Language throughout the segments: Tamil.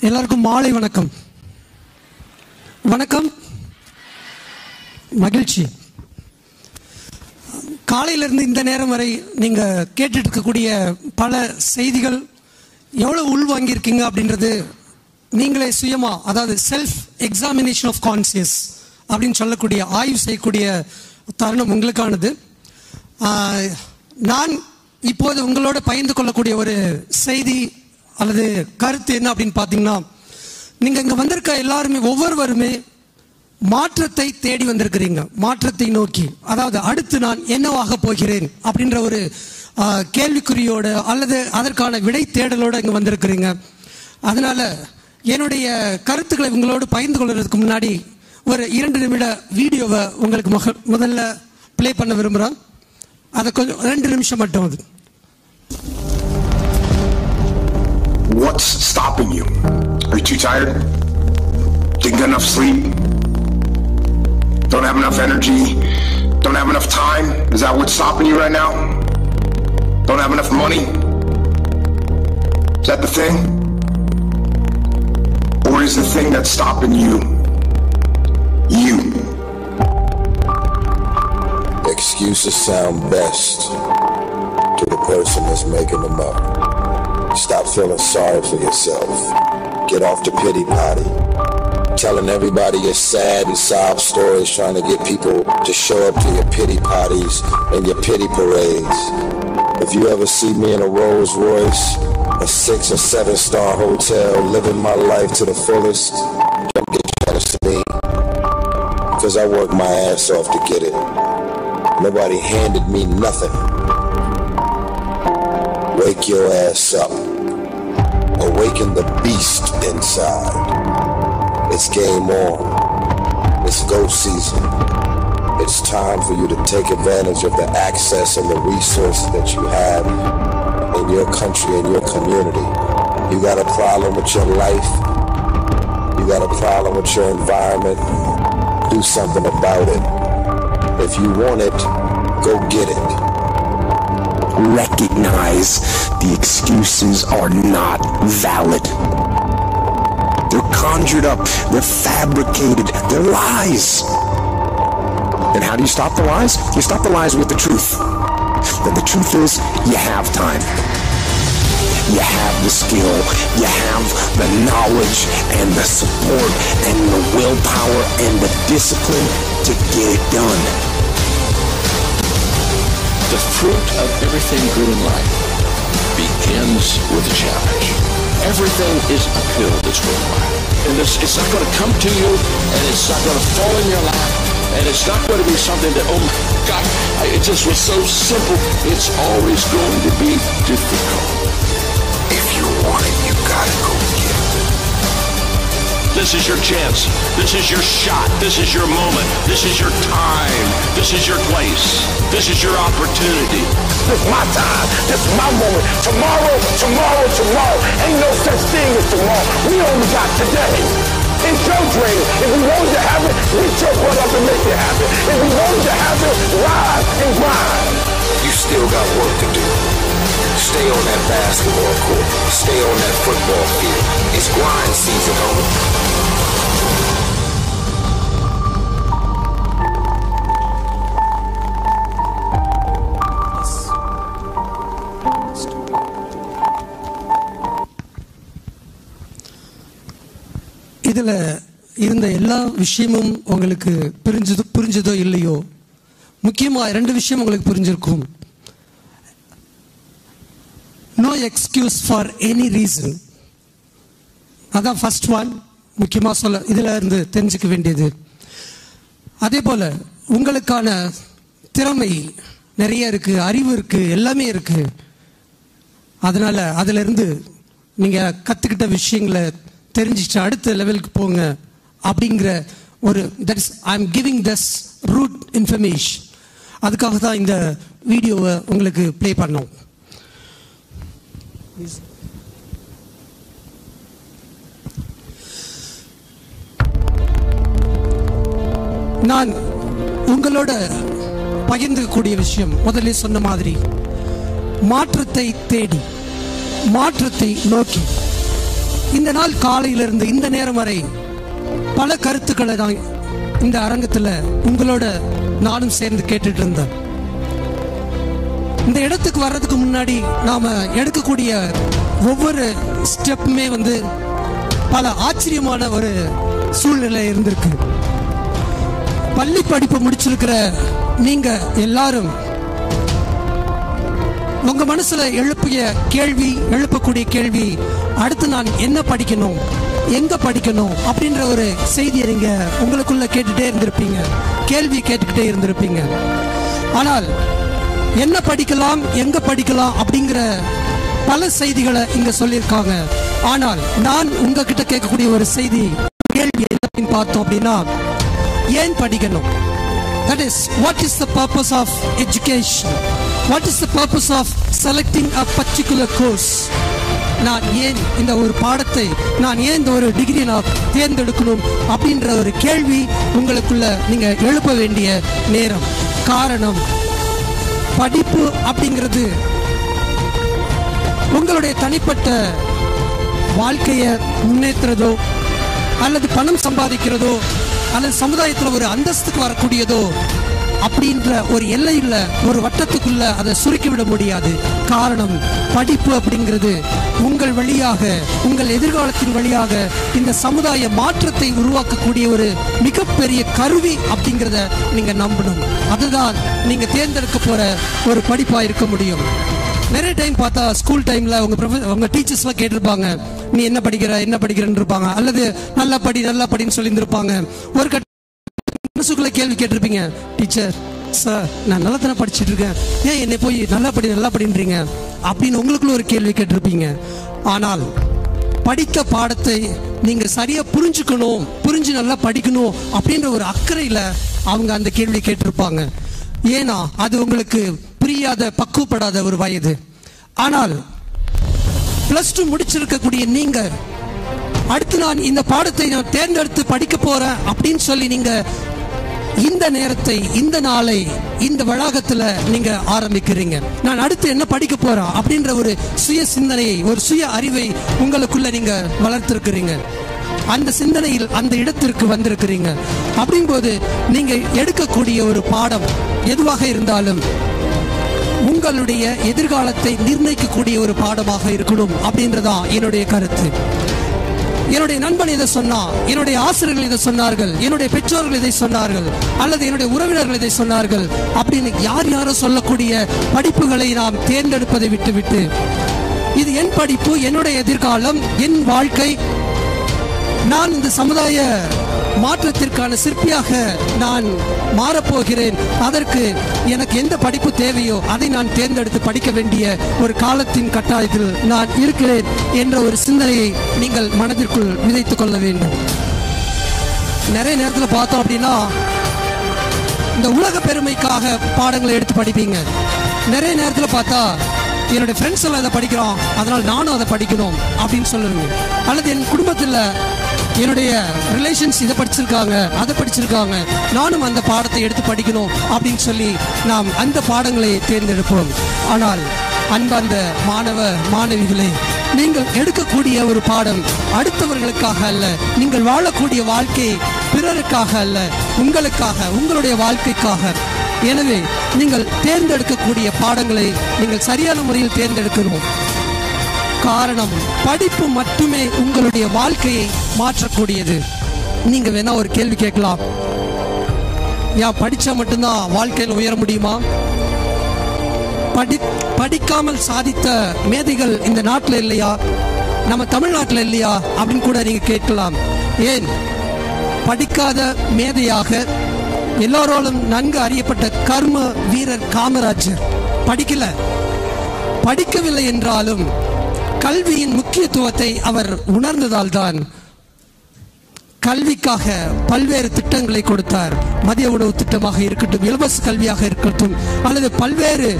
எல்லாருக்கும் மாலை வணக்கம். வணக்கம், மகிழ்ச்சி. காலையிலிருந்து இந்த நேரம் வரை நீங்கள் கேட்டுட்டு இருக்கக்கூடிய பல செய்திகள் எவ்வளோ உள்வாங்கியிருக்கீங்க அப்படின்றது நீங்களே சுயமாக, அதாவது செல்ஃப் எக்ஸாமினேஷன் ஆஃப் கான்சியஸ் அப்படின்னு சொல்லக்கூடிய ஆய்வு செய்யக்கூடிய தருணம் உங்களுக்கானது. நான் இப்போது உங்களோட பகிர்ந்து கொள்ளக்கூடிய ஒரு செய்தி அல்லது கருத்து என்ன அப்படின்னு பார்த்தீங்கன்னா, நீங்கள் இங்கே வந்திருக்க எல்லாருமே ஒவ்வொருவருமே மாற்றத்தை தேடி வந்திருக்கிறீங்க, மாற்றத்தை நோக்கி. அதாவது அடுத்து நான் என்னவாக போகிறேன் அப்படின்ற ஒரு கேள்விக்குறியோட அல்லது அதற்கான விடை தேடலோடு இங்கே வந்திருக்கிறீங்க. அதனால் என்னுடைய கருத்துக்களை உங்களோடு பகிர்ந்து கொள்வதற்கு முன்னாடி ஒரு 2 நிமிட வீடியோவை உங்களுக்கு முதல்ல ப்ளே பண்ண விரும்புகிறேன். அதை கொஞ்சம் 2 நிமிஷம் மட்டும். அது What's stopping you? Are you too tired? Didn't get enough sleep? Don't have enough energy? Don't have enough time? Is that what's stopping you right now? Don't have enough money? Is that the thing? Or is the thing that's stopping you you? Excuses sound best to the person that's making them up. Stop feeling sorry for yourself. Get off the pity potty. Telling everybody your sad and sob stories, trying to get people to show up to your pity potties and your pity parades. If you ever see me in a Rolls Royce, a 6 or 7-star hotel, living my life to the fullest, don't get jealous of me, because I worked my ass off to get it. Nobody handed me nothing. Wake your ass up. Awaken the beast inside. It's game on. It's go season. It's time for you to take advantage of the access and the resources that you have in your country and your community. You got a problem with your life. You got a problem with your environment. Do something about it. If you want it, go get it. Recognize the excuses are not valid. They're conjured up, they're fabricated, they're lies. And how do you stop the lies? You stop the lies with the truth. Then the truth is, you have time. You have the skill, you have the knowledge and the support and the willpower and the discipline to get it done. The fruit of everything good in life begins with a challenge. Everything is uphill that's worthwhile. And it's not going to come to you, and it's not going to fall in your lap, and it's not going to be something that, oh my God, it just was so simple. It's always going to be difficult. If you want it, you gotta go get it. This is your chance. This is your shot. This is your moment. This is your time. This is your place. This is your opportunity. This is my time. This is my moment. Tomorrow. Ain't no such thing as tomorrow. We only got today. It's your dream. If we want to have it, reach your butt up and make it happen. If we want to have it, rise and grind. You still got work to do. Stay on that basketball court. Stay on that football field. It's grind season, homie. இதில் இருந்த எல்லா விஷயமும் உங்களுக்கு புரிஞ்சதோ இல்லையோ, முக்கியமாக 2 விஷயம் உங்களுக்கு புரிஞ்சிருக்கும். No excuse for any reason. அதான் ஃபர்ஸ்ட் ஒன் முக்கியமாக சொல்ல இதில் இருந்து தெரிஞ்சுக்க வேண்டியது. அதே போல் உங்களுக்கான திறமை நிறைய இருக்குது, அறிவு இருக்குது, எல்லாமே இருக்குது. அதனால் அதிலிருந்து நீங்கள் கற்றுக்கிட்ட விஷயங்களை தெரிஞ்சிச்சு அடுத்த லெவலுக்கு போங்க அப்படிங்கிற ஒரு I am giving this route information. அதுக்காக தான் இந்த வீடியோவை உங்களுக்கு ப்ளே பண்ணோம். நான் உங்களோட பகிர்ந்துக்கூடிய விஷயம் முதல்ல சொன்ன மாதிரி மாற்றத்தை தேடி, மாற்றத்தை நோக்கி இந்த நாள் காலையிலிருந்து இந்த நேரம் வரை பல கருத்துக்களை தான் இந்த அரங்கத்துல உங்களோட நானும் சேர்ந்து கேட்டுட்டு இருந்தேன். இந்த இடத்துக்கு வர்றதுக்கு முன்னாடி நாம எடுக்கக்கூடிய ஒவ்வொரு ஸ்டெப்புமே பல ஆச்சரியமான ஒரு சூழ்நிலை இருந்திருக்கு. பள்ளி படிப்பு முடிச்சிருக்கிற நீங்க எல்லாரும் உங்க மனசுல எழுப்பக்கூடிய கேள்வி அடுத்து நான் என்ன படிக்கணும், எங்க படிக்கணும் அப்படின்ற ஒரு செய்தியை நீங்க உங்களுக்குள்ள கேட்டுட்டே இருந்திருப்பீங்க, கேள்வி கேட்டுக்கிட்டே இருந்திருப்பீங்க. ஆனால் என்ன படிக்கலாம், எங்க படிக்கலாம் அப்படிங்கிற பல செய்திகளை இங்க சொல்லியிருக்காங்க. ஆனால் நான் உங்ககிட்ட கேட்கக்கூடிய ஒரு செய்தி, கேள்வி என்ன பார்த்தோம் அப்படின்னா, ஏன் படிக்கணும்? That is, what is the purpose of education? What is the purpose of selecting a particular course? நான் ஏன் இந்த ஒரு பாடத்தை, நான் ஏன் இந்த ஒரு டிகிரி நான் தேர்ந்தெடுக்கணும் அப்படின்ற ஒரு கேள்வி உங்களுக்குள்ள நீங்க எழுப்ப வேண்டிய நேரம். காரணம், படிப்பு அப்படிங்கிறது உங்களுடைய தனிப்பட்ட வாழ்க்கையை முன்னேற்றதோ அல்லது பணம் சம்பாதிக்கிறதோ அல்லது சமுதாயத்தில் ஒரு அந்தஸ்துக்கு வரக்கூடியதோ அப்படின்ற ஒரு எல்லையில் ஒரு வட்டத்துக்குள்ள அதை சுருக்கிவிட முடியாது. காரணம், படிப்பு அப்படிங்கிறது உங்கள் வழியாக, உங்கள் எதிர்காலத்தின் வழியாக இந்த சமுதாய மாற்றத்தை உருவாக்கக்கூடிய ஒரு மிகப்பெரிய கருவி அப்படிங்கிறத நீங்க நம்பணும். அதுதான் நீங்க தேர்ந்தெடுக்க போற ஒரு படிப்பா இருக்க முடியும். நிறைய டைம் பார்த்தா ஸ்கூல் டைம்ல உங்க டீச்சர்ஸ்லாம் கேட்டிருப்பாங்க, நீ என்ன படிக்கிறன்னு இருப்பாங்க, அல்லது நல்லா படின்னு சொல்லி இருந்திருப்பாங்க. ஒரு மனசுக்குள்ள கேள்வி கேட்டிருப்பீங்க, டீச்சர் சார் நான் நல்லா தானே படிச்சுட்டு இருக்கேன், ஏன் என்னை போய் நல்லா படின்றீங்க அப்படின்னு உங்களுக்குள்ள ஒரு கேள்வி கேட்டிருப்பீங்க. ஆனால் படித்த பாடத்தை நீங்க சரியா புரிஞ்சு நல்லா படிக்கணும் அப்படின்ற ஒரு அக்கறையில அவங்க அந்த கேள்வி கேட்டிருப்பாங்க. ஏன்னா அது உங்களுக்கு புரியாத, பக்குவப்படாத ஒரு வயது. ஆனால் +2 முடிச்சிருக்கக்கூடிய நீங்க அடுத்து நான் இந்த பாடத்தை நான் தேர்ந்தெடுத்து படிக்க போறேன் அப்படின்னு சொல்லி நீங்க இந்த நேரத்தை, இந்த நாளை, இந்த வளாகத்துல நீங்க ஆரம்பிக்கிறீங்க. நான் அடுத்து என்ன படிக்க போறேன் அப்படின்ற ஒரு சுய சிந்தனையை, ஒரு சுய அறிவை உங்களுக்குள்ள நீங்க வளர்த்திருக்கிறீங்க. அந்த சிந்தனையில் அந்த இடத்திற்கு வந்திருக்கிறீங்க. அப்படிங்கும்போது நீங்க எடுக்கக்கூடிய ஒரு பாடம் எதுவாக இருந்தாலும் உங்களுடைய எதிர்காலத்தை நிர்ணயிக்கக்கூடிய ஒரு பாடமாக இருக்கணும் அப்படின்றதான் என்னுடைய கருத்து. என்னுடைய நண்பன் இதை சொன்னா, என்னுடைய ஆசிரியர்கள் இதை சொன்னார்கள், என்னுடைய பெற்றோர்கள் இதை சொன்னார்கள், அல்லது என்னுடைய உறவினர்கள் இதை சொன்னார்கள் அப்படின்னு யாரோ சொல்லக்கூடிய படிப்புகளை நாம் தேர்ந்தெடுப்பதை விட்டுவிட்டு, இது என் படிப்பு, என்னுடைய எதிர்காலம், என் வாழ்க்கை, நான் இந்த சமுதாய மாற்றத்திற்கான சிற்பியாக நான் மாறப்போகிறேன், அதற்கு எனக்கு எந்த படிப்பு தேவையோ அதை நான் தேர்ந்தெடுத்து படிக்க வேண்டிய ஒரு காலத்தின் கட்டாயத்தில் நான் இருக்கிறேன் என்ற ஒரு சிந்தனையை நீங்கள் மனதிற்குள் விதைத்துக் கொள்ள வேண்டும். நிறைய நேரத்தில் பார்த்தோம் அப்படின்னா இந்த உலக பெருமைக்காக பாடங்களை எடுத்து படிப்பீங்க. நிறைய நேரத்தில் பார்த்தா என்னுடைய ஃப்ரெண்ட்ஸ் எல்லாம் இதை படிக்கிறோம், அதனால் நானும் அதை படிக்கணும் அப்படின்னு சொல்லுங்க. அல்லது என் குடும்பத்தில் என்னுடைய ரிலேஷன்ஸ் இதை படிச்சிருக்காங்க, அதை படிச்சிருக்காங்க, நானும் அந்த பாடத்தை எடுத்து படிக்கணும் அப்படின்னு சொல்லி நாம் அந்த பாடங்களை தேர்ந்தெடுப்போம். ஆனால் அன்பார்ந்த மாணவ மாணவிகளே, நீங்கள் எடுக்கக்கூடிய ஒரு பாடம் அடுத்தவர்களுக்காக அல்ல, நீங்கள் வாழக்கூடிய வாழ்க்கை பிறருக்காக அல்ல, உங்களுக்காக, உங்களுடைய வாழ்க்கைக்காக. எனவே நீங்கள் தேர்ந்தெடுக்கக்கூடிய பாடங்களை நீங்கள் சரியான முறையில் தேர்ந்தெடுக்கணும். காரணம், படிப்பு மட்டுமே உங்களுடைய வாழ்க்கையை மாற்றக்கூடியது. நீங்க வேணா ஒரு கேள்வி கேட்கலாம், ஏன் படிச்சா மட்டும்தான் வாழ்க்கையில் உயர முடியுமா? படிக்காமல் சாதித்த மேதைகள் இந்த நாட்டில் இல்லையா, நம்ம தமிழ்நாட்டில் இல்லையா அப்படின்னு கூட நீங்க கேட்கலாம். ஏன் படிக்காத மேதையாக எல்லோராலும் நன்கு அறியப்பட்ட கர்ம வீரர் காமராஜர் படிக்கவில்லை என்றாலும் கல்வியின் முக்கியத்துவத்தை அவர் உணர்ந்ததால் தான் கல்விக்காக பல்வேறு திட்டங்களை கொடுத்தார். மதிய உணவு திட்டமாக இருக்கட்டும், இலவச கல்வியாக இருக்கட்டும், அல்லது பல்வேறு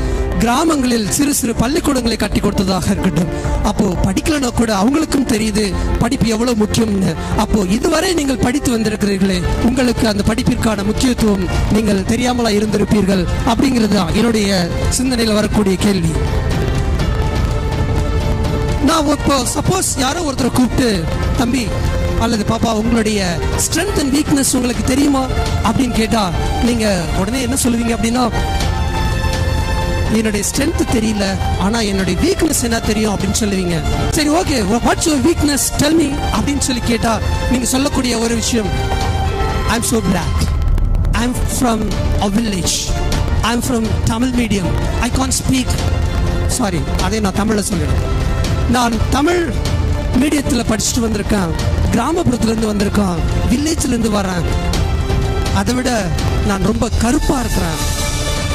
கிராமங்களில் சிறு சிறு பள்ளிக்கூடங்களை கட்டி கொடுத்ததாக இருக்கட்டும். அப்போ படிக்கலன்னா கூட அவங்களுக்கும் தெரியுது படிப்பு எவ்வளவு முக்கியம்னு. அப்போ இதுவரை நீங்கள் படித்து வந்திருக்கிறீர்களே, உங்களுக்கு அந்த படிப்பிற்கான முக்கியத்துவம் நீங்கள் தெரியாமலா இருந்திருப்பீர்கள் அப்படிங்கிறது தான் என்னுடைய சிந்தனையில் வரக்கூடிய கேள்வி. நான் இப்போ சப்போஸ் யாரோ ஒருத்தரை கூப்பிட்டு, தம்பி அல்லது பாப்பா உங்களுடைய ஸ்ட்ரென்த் அண்ட் வீக்னஸ் உங்களுக்கு தெரியுமா அப்படின்னு கேட்டா நீங்க உடனே என்ன சொல்லுவீங்க அப்படின்னா, என்னுடைய ஸ்ட்ரென்த் தெரியல, ஆனா என்னுடைய வீக்னஸ் என்ன தெரியும் அப்படின்னு சொல்லுவீங்க. சரி, okay, what's your weakness, tell me அப்படின்னு சொல்லி கேட்டா நீங்க சொல்லக்கூடிய ஒரு விஷயம், I am so black, I am from a village, I am from Tamil medium, I can't speak, sorry அதே நான் தமிழ்ல சொல்லிடுறேன், நான் தமிழ் மீடியத்தில் படிச்சுட்டு வந்திருக்கேன், கிராமப்புறத்துலேருந்து வந்திருக்கேன், வில்லேஜ்லேருந்து வரேன், அதை விட நான் ரொம்ப கருப்பா இருக்கிறேன்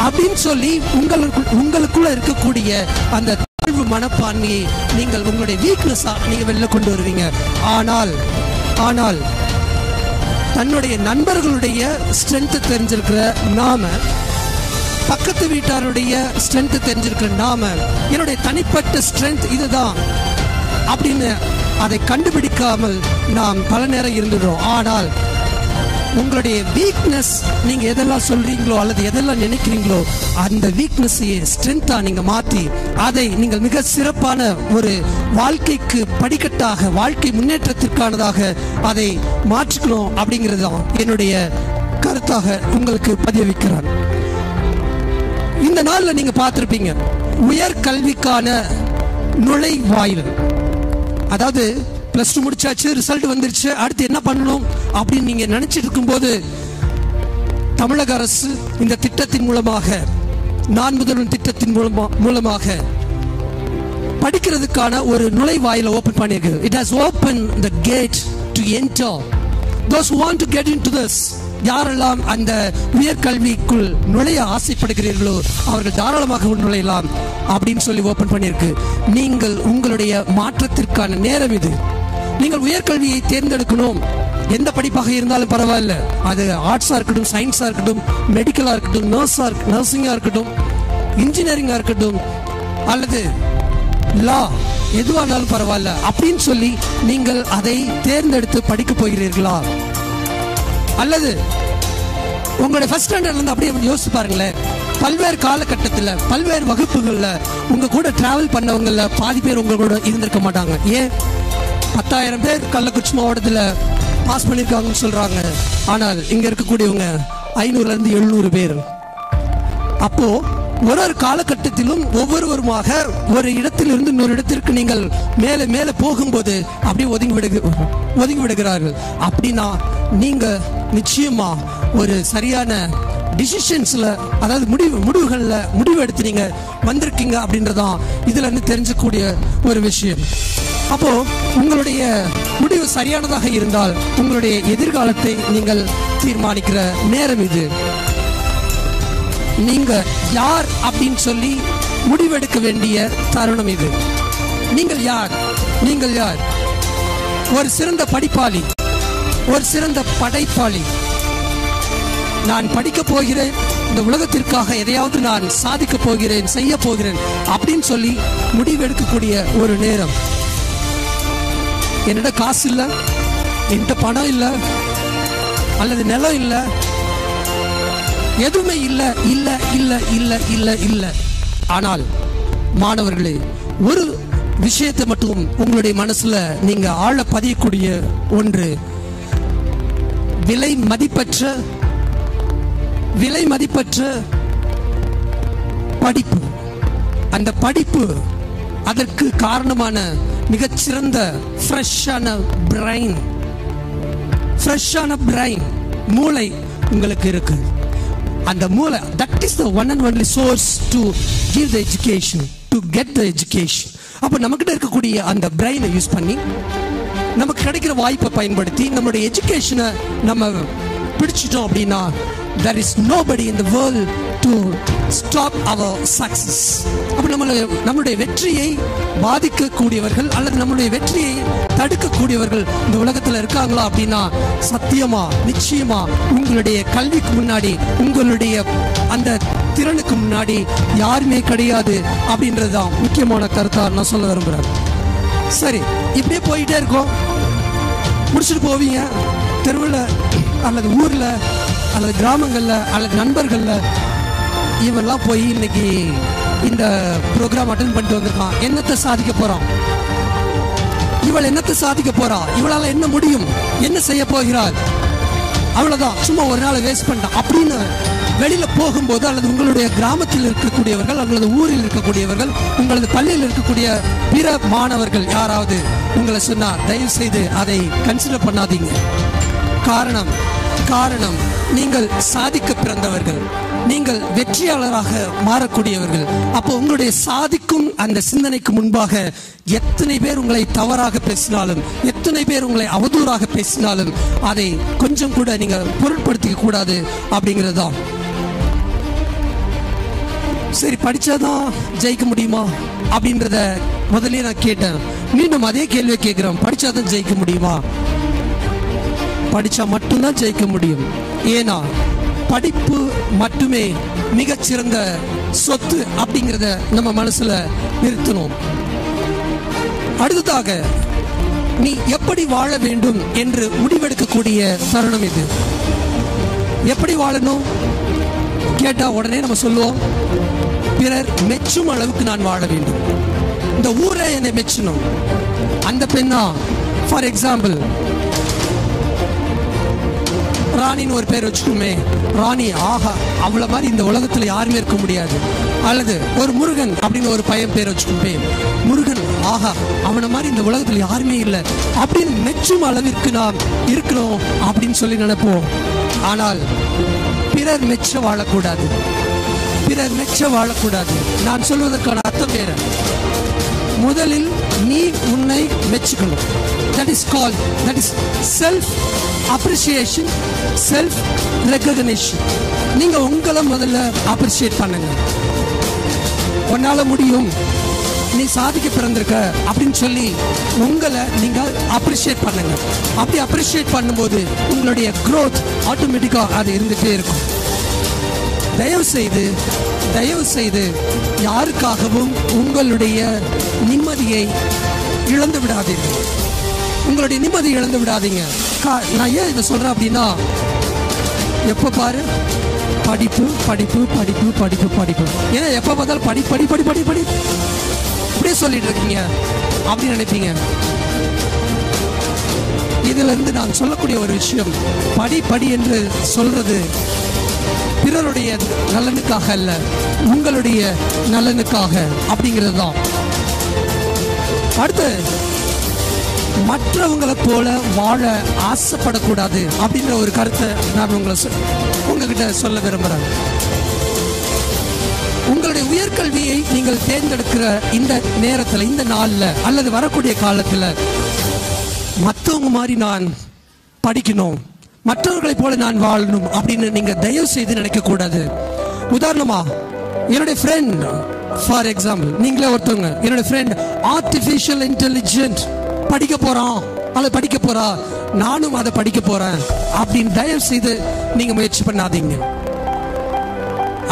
அப்படின்னு சொல்லி உங்களுக்குள்ள இருக்கக்கூடிய அந்த தாழ்வு மனப்பான்மையை நீங்கள் உங்களுடைய வீக்னஸா நீங்க வெளில கொண்டு வருவீங்க. ஆனால் தன்னுடைய நண்பர்களுடைய ஸ்ட்ரென்த் தெரிஞ்சிருக்கிற நாம, பக்கத்து வீட்டாருடைய ஸ்ட்ரென்த் தெரிஞ்சிருக்கிற நாம, என்னுடைய தனிப்பட்ட ஸ்ட்ரென்த் இதுதான் அப்படின்னு அதை கண்டுபிடிக்காமல் நாம் பல நேரம் இருந்துடுறோம். ஆனால் உங்களுடைய வீக்னஸ், நீங்க எதெல்லாம் சொல்றீங்களோ அல்லது எதெல்லாம் நினைக்கிறீங்களோ அந்த வீக்னஸையே ஸ்ட்ரென்த்தா நீங்க மாற்றி அதை நீங்கள் மிக சிறப்பான ஒரு வாழ்க்கைக்கு படிக்கட்டாக, வாழ்க்கை முன்னேற்றத்திற்கானதாக அதை மாற்றிக்கணும் அப்படிங்கிறது தான் என்னுடைய கருத்தாக உங்களுக்கு பதிய வைக்கிறார். இந்த நாள்ல நீங்க பார்த்திருப்பீங்க, உயர் கல்விக்கான நுழைவாயில், அதாவது +2 முடிச்சாச்சு, ரிசல்ட் வந்துருச்சு, அடுத்து என்ன பண்ணணும் அப்படின்னு நீங்க நினைச்சிட்டு இருக்கும்போது தமிழக அரசு இந்த திட்டத்தின் மூலமாக, நான் முதல்வன் திட்டத்தின் மூலமாக படிக்கிறதுக்கான ஒரு நுழைவாயிலை ஓபன் பண்ணிருக்கு. It has opened the gate to enter. Those who want to get into this, யாரெல்லாம் அந்த உயர்கல்விக்குள் நுழைய ஆசைப்படுகிறீர்களோ அவர்கள் தாராளமாக நுழையலாம் அப்படின்னு சொல்லி ஓபன் பண்ணியிருக்கு. நீங்கள் உங்களுடைய மாற்றத்திற்கான நேரம் இது. நீங்கள் உயர்கல்வியை தேர்ந்தெடுக்கணும், எந்த படிப்பாக இருந்தாலும் பரவாயில்ல, அது ஆர்ட்ஸா இருக்கட்டும், சயின்ஸா இருக்கட்டும், மெடிக்கலா இருக்கட்டும், நர்சிங்கா இருக்கட்டும், இன்ஜினியரிங்கா இருக்கட்டும், அல்லது லா, எதுவானாலும் பரவாயில்ல அப்படின்னு சொல்லி நீங்கள் அதை தேர்ந்தெடுத்து படிக்க போகிறீர்களா? அல்லது உங்களுடைய ஃபர்ஸ்ட் ஸ்டாண்டர்ட்ல இருந்து அப்படியே யோசிச்சு பாருங்களேன், பல்வேறு காலகட்டத்தில் பல்வேறு வகுப்புகள்ல உங்க கூட டிராவல் பண்ணவங்கள பாதி பேர் உங்க கூட இருந்திருக்க மாட்டாங்க. ஏன் 10,000 பேர் கள்ளக்குறிச்சி மாவட்டத்தில் பாஸ் பண்ணிருக்காங்கன்னு சொல்றாங்க, ஆனால் இங்க இருக்கக்கூடியவங்க 500ல இருந்து 700 பேர். அப்போ ஒரு காலகட்டத்திலும் ஒவ்வொருவருமாக ஒரு இடத்திலிருந்து இன்னொரு இடத்திற்கு நீங்கள் மேலே மேலே போகும்போது அப்படியே ஒதுங்கி விடுகிறார்கள். அப்படின்னா நீங்க நிச்சயமா ஒரு சரியான டிசிஷன்ஸ்ல, அதாவது முடிவு எடுத்து நீங்க வந்திருக்கீங்க அப்படின்றதான் இதுல இருந்து தெரிஞ்சக்கூடிய ஒரு விஷயம். அப்போ உங்களுடைய முடிவு சரியானதாக இருந்தால் உங்களுடைய எதிர்காலத்தை நீங்கள் தீர்மானிக்கிற நேரம் இது. நீங்க யார் அப்படின்னு சொல்லி முடிவெடுக்க வேண்டிய தருணம் இது. நீங்கள் யார்? ஒரு சிறந்த படிப்பாளி, ஒரு சிறந்த படைப்பாளி. நான் படிக்க போகிறேன், இந்த உலகத்திற்காக எதையாவது நான் சாதிக்க போகிறேன், செய்ய போகிறேன் அப்படின்னு சொல்லி முடிவெடுக்கக்கூடிய ஒரு நேரம். என்னோட காசு இல்லை, என்கிட்ட பணம் இல்லை, அல்லது நிலம் இல்லை, எதுவுமே இல்லை இல்லை இல்லை இல்லை இல்லை இல்லை. ஆனால் மாணவர்களே, ஒரு விஷயத்தை மட்டும் உங்களுடைய மனசுல நீங்க ஆழ பதியக்கூடிய ஒன்று, விலை மதிப்பற்ற படிப்பு. அந்த படிப்பு, அதற்கு காரணமான மிகச்சிறந்த ஃப்ரெஷ்ஷான பிரைன், மூளை உங்களுக்கு இருக்கு. அந்த மூளை, that is the one and only source to give the education, to get the education. அப்ப நமக்கிட்ட இருக்கக்கூடிய அந்த பிரைனை யூஸ் பண்ணி, நமக்கு கிடைக்கிற வாய்ப்பை பயன்படுத்தி நம்மளுடைய எஜுகேஷனை நம்ம பிடிச்சிட்டோம் அப்படின்னா, there is nobody in the world to stop our success. அப்ப நம்மளுடைய வெற்றியை பாதிக்கக்கூடியவர்கள் அல்லது நம்மளுடைய வெற்றியை தடுக்கக்கூடியவர்கள் இந்த உலகத்தில் இருக்காங்களா அப்படின்னா, சத்தியமா நிச்சயமா உங்களுடைய கல்விக்கு முன்னாடி, உங்களுடைய அந்த திறனுக்கு முன்னாடி யாருமே கிடையாது அப்படின்றதுதான் முக்கியமான கருத்தா நான் சொல்ல விரும்புறேன். சரி, இப்படியே போயிட்டே இருக்கோம், முடிச்சுட்டு போவீங்க. தெருவில் அல்லது ஊர்ல அல்லது கிராமங்கள்ல அல்லது நண்பர்கள்ல இவெல்லாம் போய் இன்னைக்கு இந்த ப்ரோக்ராம் அட்டென்ட் பண்ணிட்டு வந்திருக்கான், என்னத்தை சாதிக்க போறான், இவள் என்னத்தை சாதிக்க போறா, இவளால என்ன முடியும், என்ன செய்ய போகிறாள், அவ்வளவுதான், சும்மா ஒரு நாள் வேஸ்ட் பண்ண அப்படின்னு வெளியில போகும்போது, அல்லது உங்களுடைய கிராமத்தில் இருக்கக்கூடியவர்கள் அல்லது ஊரில் இருக்கக்கூடியவர்கள், உங்களது பள்ளியில் இருக்கக்கூடிய பிற மாணவர்கள் யாராவது உங்களை சொன்னா, தயவு செய்து அதை கன்சிடர் பண்ணாதீங்க. காரணம் நீங்கள் சாதிக்க பிறந்தவர்கள், நீங்கள் வெற்றியாளராக மாறக்கூடியவர்கள். அப்போ உங்களுடைய சாதிக்கும் அந்த சிந்தனைக்கு முன்பாக எத்தனை பேர் உங்களை தவறாக பேசினாலும், எத்தனை பேர் உங்களை அவதூறாக பேசினாலும் அதை கொஞ்சம் கூட நீங்க பொருட்படுத்திக்க கூடாது அப்படிங்கிறது தான். சரி, படிச்சாதான் ஜெயிக்க முடியுமா அப்படின்றத முதல்ல நான் கேட்டேன். மீண்டும் அதே கேள்வியை கேட்கிறேன், படிச்சாதான் ஜெயிக்க முடியுமா? படிச்சா மட்டும்தான் ஜெயிக்க முடியும். ஏன்னா படிப்பு மட்டுமே மிகச்சிறந்த சொத்து அப்படிங்கிறத நம்ம மனசுல நிறுத்தணும். அடுத்ததாக, நீ எப்படி வாழ வேண்டும் என்று முடிவெடுக்கக்கூடிய தருணம் இது. எப்படி வாழணும் கேட்டா உடனே நம்ம சொல்லுவோம், பிறர் மெச்சும் அளவுக்கு நான் வாழ வேண்டும், இந்த ஊரை என்னை மெச்சணும். அந்த பெண்ணா, ஃபார் எக்ஸாம்பிள் ராணின்னு ஒரு பேர் வச்சுக்கோமே, ராணி, ஆஹா, அவ்வளவு மாதிரி இந்த உலகத்துல யாருமே இருக்க முடியாது. அல்லது ஒரு முருகன் அப்படின்னு ஒரு பையன் பேர் வச்சுக்கோமே, முருகன், ஆஹா, அவனை மாதிரி இந்த உலகத்துல யாருமே இல்லை அப்படின்னு மெச்சும் அளவிற்கு நாம் இருக்கணும் அப்படின்னு சொல்லி நினைப்போம். ஆனால் பிறர் மெச்ச வாழக்கூடாது, பிறர் மெச்ச வாழக்கூடாது. நான் சொல்வதற்கான அர்த்தம் வேற. முதலில் நீ உன்னை மெச்சுக்கணும். That is called, that is self appreciation, self recognition. நீங்க உங்களை முதல்ல அப்ரிஷியேட் பண்ணுங்க. உன்னால முடியும், நீ சாதிக்க பிறந்திருக்க அப்படின்னு சொல்லி உங்களை நீங்க அப்ரிஷியேட் பண்ணுங்க. அப்படி அப்ரிஷியேட் பண்ணும்போது உங்களுடைய growth ஆட்டோமேட்டிக்கா அது இருந்துட்டே இருக்கும். தயவு செய்து யாருக்காகவும் உங்களுடைய நிம்மதியை இழந்து விடாதீர்கள். உங்களுடைய நிம்மதி இழந்து விடாதீங்க. நான் ஏன் இதை சொல்றேன் அப்படின்னா, எப்ப பாரு படிப்பு படிப்பு படிப்பு படிப்பு படிப்பு, ஏன்னா எப்ப பார்த்தாலும் படி படி படி படி படி இப்படியே சொல்லிட்டு இருக்கீங்க அப்படின்னு நினைப்பீங்க. இதுல இருந்து நான் சொல்லக்கூடிய ஒரு விஷயம், படி படி என்று சொல்றது பிறருடைய நலனுக்காக அல்ல, உங்களுடைய நலனுக்காக அப்படிங்கிறது தான். அடுத்து, மற்றவங்களை போல வாழ ஆசைப்படக்கூடாது அப்படின்ற ஒரு கருத்தை நான் உங்ககிட்ட சொல்ல விரும்புறேன். உங்களுடைய உயர்கல்வியை நீங்கள் தேர்ந்தெடுக்கிற இந்த நேரத்தில், இந்த நாள்ல அல்லது வரக்கூடிய காலத்துல மற்றவங்க மாதிரி நான் படிக்கணும், மற்றவர்களை போல நான் வாழணும் அப்படின்னு நீங்க தயவு செய்து நினைக்க கூடாது. உதாரணமா, என்னுடைய ஃப்ரெண்ட், ஃபார் எக்ஸாம்பிள் நீங்களே ஒருத்தவங்க, என்னுடைய ஃப்ரெண்ட் ஆர்டிஃபிஷியல் இன்டெலிஜென்ட் படிக்க போறான் அல்லது படிக்க போறா, நானும் அதை படிக்க போறேன் அப்படின்னு தயவு செய்து நீங்க முயற்சி பண்ணாதீங்க.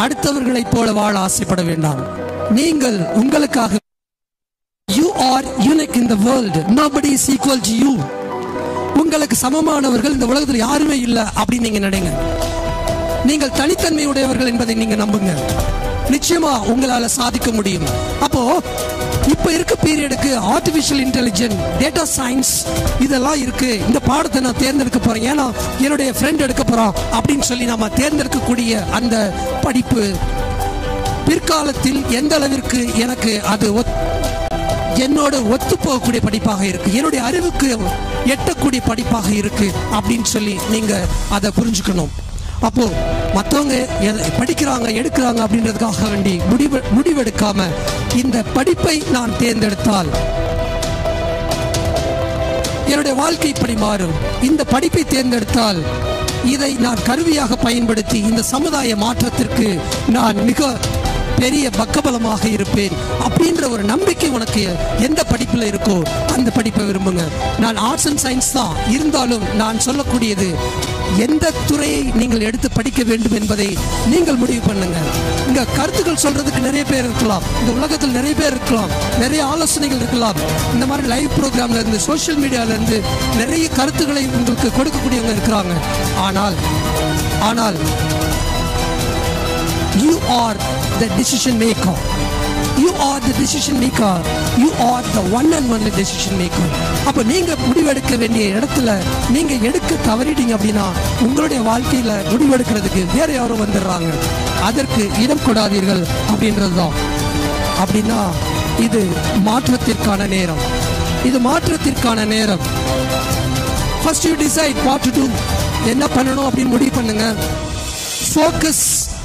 அடுத்தவர்களை போல வாழ ஆசைப்பட வேண்டாம். நீங்கள் உங்களுக்காக, you are unique in the world, nobody is equal to you. உங்களுக்கு சமமானவர்கள் இந்த உலகத்தில் யாருமே இல்லை அப்படின்னு நீங்க நினைங்க. நீங்கள் தனித்தன்மை உடையவர்கள் என்பதை நீங்க நம்புங்க. நிச்சயமா உங்களால சாதிக்க முடியும். அப்போ இப்ப இருக்க பீரியடுக்கு ஆர்டிபிஷியல் இன்டெலிஜென்ஸ், டேட்டா சயின்ஸ் இதெல்லாம் இருக்கு. இந்த பாடத்தை நான் தேர்ந்தெடுக்க போறேன், ஏன்னா என்னுடைய ஃப்ரெண்ட் எடுக்க போறான் அப்படின்னு சொல்லி நம்ம தேர்ந்தெடுக்கக்கூடிய அந்த படிப்பு பிற்காலத்தில் எந்த அளவிற்கு எனக்கு அது என்னோட ஒத்து போகக்கூடிய படிப்பாக இருக்கு, என்னுடைய அறிவுக்கு எட்டக்கூடிய படிப்பாக இருக்கு அப்படின்னு சொல்லி நீங்க அதை புரிஞ்சுக்கணும். அப்போ மற்றவங்க படிக்கிறாங்க எடுக்கிறாங்க அப்படின்றதுக்காக வேண்டி முடிவெடுக்காம இந்த படிப்பை நான் தேர்ந்தெடுத்தால் என்னுடைய வாழ்க்கை இப்படி மாறும். இந்த படிப்பை தேர்ந்தெடுத்தால் இதை நான் கருவியாக பயன்படுத்தி இந்த சமுதாய மாற்றத்திற்கு நான் மிக பெரிய பக்கபலமாக இருப்பேன் அப்படின்ற ஒரு நம்பிக்கை உனக்கு எந்த படிப்புல இருக்கோ அந்த படிப்பை விரும்புங்க. நான் ஆர்ட்ஸ் அண்ட் சயின்ஸ் தான் இருந்தாலும் நான் சொல்லக்கூடியது, எந்த துறையை நீங்கள் எடுத்து படிக்க வேண்டும் என்பதை நீங்கள் முடிவு பண்ணுங்க. இங்க கருத்துக்கள் சொல்றதுக்கு நிறைய பேர் இருக்கலாம், இந்த உலகத்தில் நிறைய பேர் இருக்கலாம், நிறைய ஆலோசனைகள் இருக்கலாம். இந்த மாதிரி லைவ் ப்ரோக்ராம்ல இருந்து, சோசியல் மீடியால இருந்து நிறைய கருத்துக்களை உங்களுக்கு கொடுக்கக்கூடியவங்க இருக்கிறாங்க. ஆனால் you are the decision maker. You are the decision maker. You are the one and only decision maker. அப்ப நீங்க முடிவெடுக்க வேண்டிய இடத்துல நீங்க எடுக்க தவறிட்டீங்க அப்படின்னா உங்களுடைய வாழ்க்கையில முடிவெடுக்கிறதுக்கு வேற யாரும் வந்துடுறாங்க. அதற்கு இடம் கொடாதீர்கள் அப்படின்றதுதான். அப்படின்னா இது மாற்றத்திற்கான நேரம். இது மாற்றத்திற்கான நேரம். First you decide what to do. என்ன பண்ணணும் அப்படின்னு முடிவு பண்ணுங்க. Focus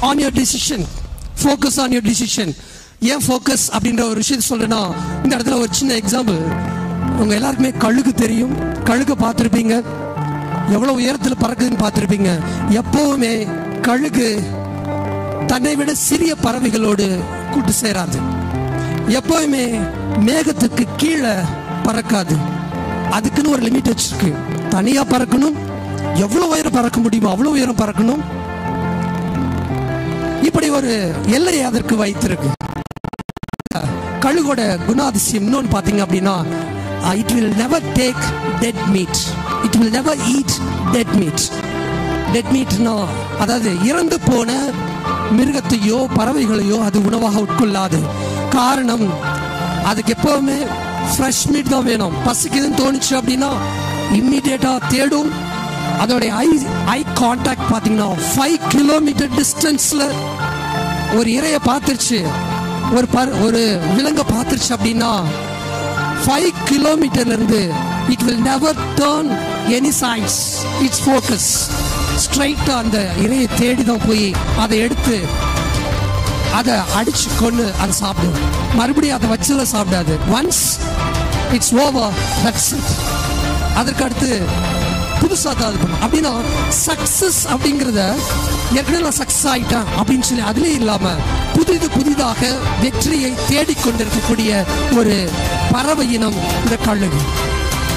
on your decision. Focus on your decision. ஏன் focus அப்படின்ற ஒரு விஷயம் சொல்றேன்னா, இந்த இடத்துல ஒரு சின்ன எக்ஸாம்பிள். உங்க எல்லாருக்குமே கழுகு தெரியும். கழுகு பார்த்துருப்பீங்க. எவ்வளவு உயரத்தில் பறக்குதுன்னு பார்த்துருப்பீங்க. எப்பவுமே கழுகு தன்னை விட சிறிய பறவைகளோடு கூட்டு சேராது. எப்பவுமே மேகத்துக்கு கீழே பறக்காது. அதுக்குன்னு ஒரு லிமிட் வச்சிருக்கு. தனியா பறக்கணும், எவ்வளவு உயரம் பறக்க முடியுமோ அவ்வளவு உயரம் பறக்கணும். இப்படி ஒரு எல்லையை அதற்கு வைத்திருக்கு. கழுகோட குணாதிசயம் இன்னொன்னு பாத்தீங்க அப்படின்னா, it will never take dead meat. It will never eat dead meat. Dead meat னா அதாவது இறந்து போன மிருகத்தையோ பறவைகளையோ அது உணவாக உட்கொள்ளாது. காரணம், அதுக்கு எப்பவுமே ஃப்ரெஷ் மீட் தான் வேணும். பசிக்குதுன்னு தோணுச்சு அப்படின்னா இம்மிடியேட்டா தேடும். அதோட ஐ கான்டாக்ட் பாத்தீங்கன்னா 5 கிலோமீட்டர் டிஸ்டன்ஸ்ல ஒரு இரையை பார்த்துருச்சு, ஒரு விலங்கை பார்த்துருச்சு அப்படின்னா 5 கிலோமீட்டர்ல இருந்து it will never turn any sides. It's focus ஸ்ட்ரைட்டா அந்த இரையை தேடி தான் போய் அதை எடுத்து அதை அடிச்சு கொண்டு அதை சாப்பிடும். மறுபடியும் அதை வச்சுல சாப்பிடாது. Once it's over, that's it. அதற்கு அடுத்து புதுசா தான் பண்ணும். அப்படின்னா சக்சஸ் அப்படிங்கிறத ஏற்கனவே நான் சக்சஸ் ஆயிட்டேன் அப்படின்னு சொல்லி அதுலேயே இல்லாம புதிதாக வெற்றியை தேடிக்கொண்டிருக்கக்கூடிய ஒரு பறவை இனம் இந்த கழுகு.